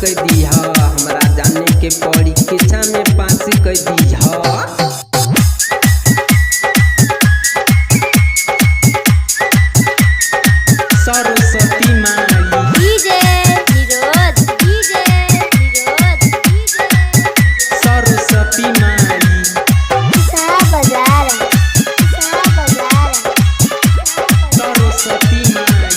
कर दीह, हमरा जाने के परीक्षा में पास कर दीह। सरस्वती माई डीजे निरोध सरस्वती माई बाजार सरस्वती माई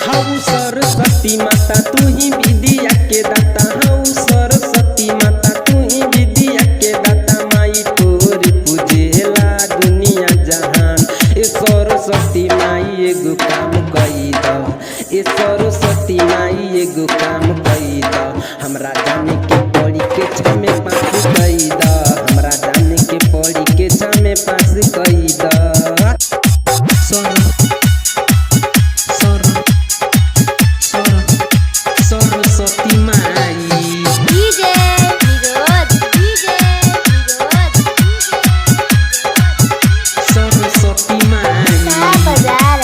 हऊ सरस्वती माता तू ही विद्या के दाता, हऊ सरस्वती माता तू ही विद्या के दाता। माई तोरी पूजेला दुनिया जहान, ए सरस्वती माई एगो काम कई द, ए सरस्वती माई एगो काम कई द, हमरा जाने के परीक्षा में पास कई द, हमरा जाने के परीक्षा में पास कई द। सरस्वती माई डीजे निरोध सरस्वती माई बाजार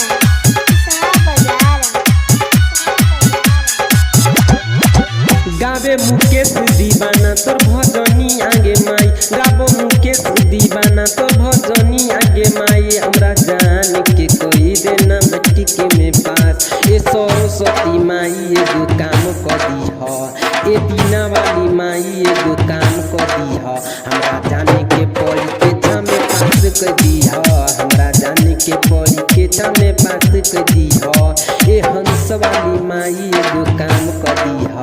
गावे मुकेश दीवाना तोर भजनी आगे माई, गावो मुकेश दीवाना तोर भजनी आगे माई। हमरा जान के कोई देना मैट्रिक में पास, ए सरस्वती माई एगो काम कर दीह, ए बीना वाली माई एगो काम कर दीह, हमरा जाने के परीक्षा में पास कर दीह, हमरा जाने के परीक्षा में पास कर दीह। ए हंस वाली माई एगो काम कर दीह,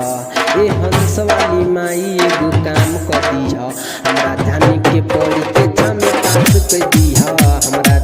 ए हंस वाली माई एगो काम कर दीह, हमरा जाने के परीक्षा में पास कर दीह, हमरा